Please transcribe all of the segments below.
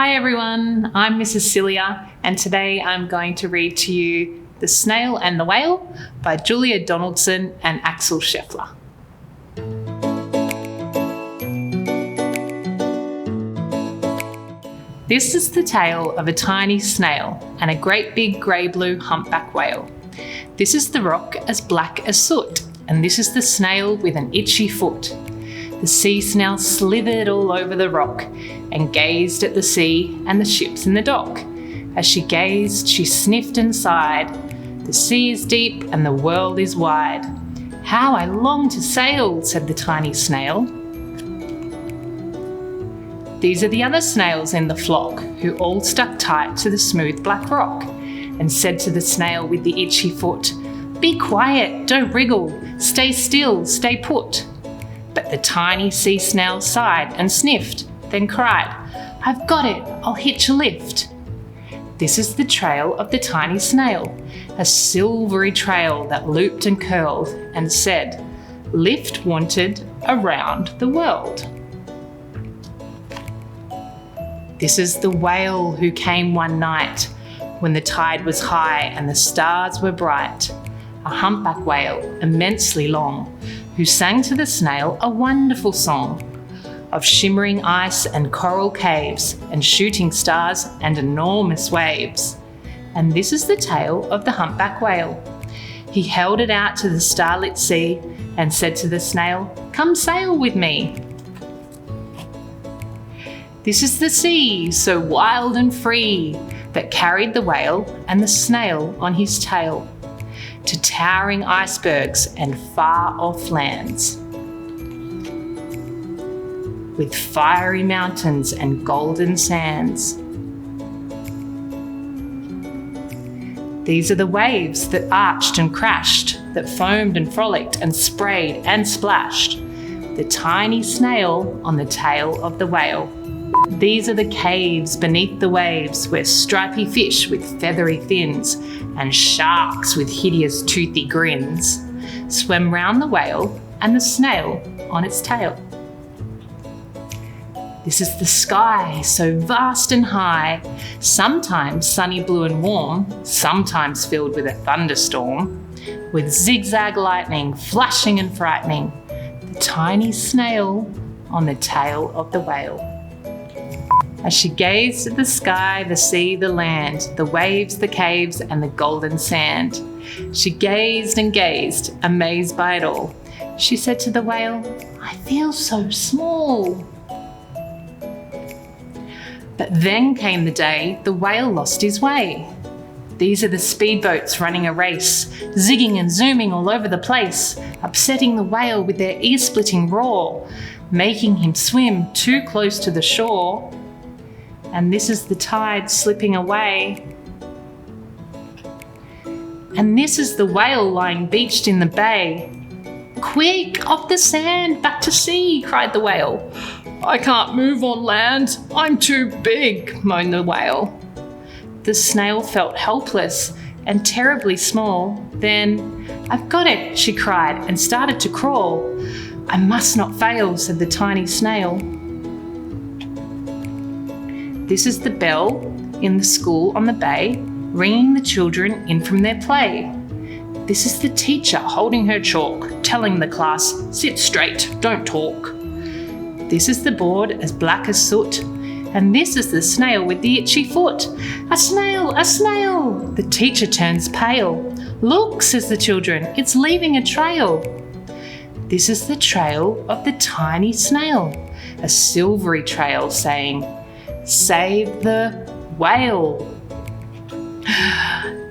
Hi everyone, I'm Mrs. Cilia, and today I'm going to read to you The Snail and the Whale by Julia Donaldson and Axel Scheffler. This is the tale of a tiny snail and a great big grey-blue humpback whale. This is the rock as black as soot, and this is the snail with an itchy foot. The sea snail slithered all over the rock and gazed at the sea and the ships in the dock. As she gazed, she sniffed and sighed. The sea is deep and the world is wide. How I long to sail, said the tiny snail. These are the other snails in the flock, who all stuck tight to the smooth black rock, and said to the snail with the itchy foot, "Be quiet, don't wriggle, stay still, stay put." But the tiny sea snail sighed and sniffed, then cried, "I've got it, I'll hitch a lift." This is the trail of the tiny snail, a silvery trail that looped and curled and said, "Lift wanted around the world." This is the whale who came one night when the tide was high and the stars were bright, a humpback whale immensely long, who sang to the snail a wonderful song of shimmering ice and coral caves and shooting stars and enormous waves. And this is the tale of the humpback whale. He held it out to the starlit sea and said to the snail, "Come sail with me." This is the sea, so wild and free, that carried the whale and the snail on his tail to towering icebergs and far-off lands, with fiery mountains and golden sands. These are the waves that arched and crashed, that foamed and frolicked and sprayed and splashed, the tiny snail on the tail of the whale. These are the caves beneath the waves, where stripy fish with feathery fins and sharks with hideous toothy grins swam round the whale and the snail on its tail. This is the sky, so vast and high, sometimes sunny blue and warm, sometimes filled with a thunderstorm, with zigzag lightning flashing and frightening, the tiny snail on the tail of the whale. As she gazed at the sky, the sea, the land, the waves, the caves, and the golden sand, she gazed and gazed, amazed by it all. She said to the whale, "I feel so small." But then came the day the whale lost his way. These are the speedboats running a race, zigging and zooming all over the place, upsetting the whale with their ear-splitting roar, making him swim too close to the shore. And this is the tide slipping away. And this is the whale lying beached in the bay. "Quick, off the sand, back to sea," cried the whale. "I can't move on land, I'm too big," moaned the whale. The snail felt helpless and terribly small. Then, "I've got it," she cried, and started to crawl. "I must not fail," said the tiny snail. This is the bell in the school on the bay, ringing the children in from their play. This is the teacher holding her chalk, telling the class, "Sit straight, don't talk." This is the board as black as soot, and this is the snail with the itchy foot. "A snail, a snail!" The teacher turns pale. "Look," says the children, "it's leaving a trail." This is the trail of the tiny snail, a silvery trail saying, "Save the whale."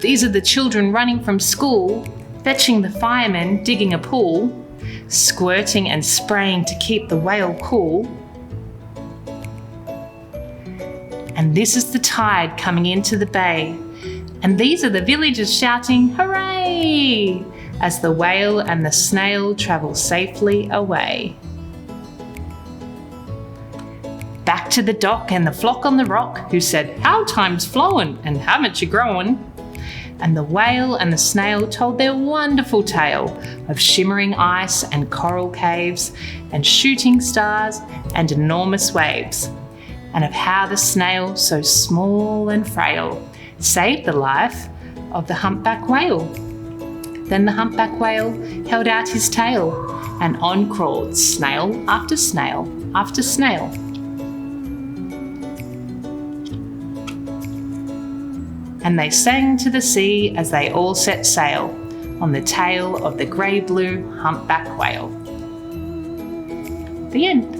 These are the children running from school, fetching the firemen, digging a pool, squirting and spraying to keep the whale cool. And this is the tide coming into the bay, and these are the villagers shouting, "Hooray!" as the whale and the snail travel safely away. Back to the dock and the flock on the rock, who said, "How time's flowin', and haven't you grown?" And the whale and the snail told their wonderful tale of shimmering ice and coral caves and shooting stars and enormous waves. and of how the snail, so small and frail, saved the life of the humpback whale. Then the humpback whale held out his tail, and on crawled snail after snail after snail. And they sang to the sea as they all set sail on the tail of the grey-blue humpback whale. The end.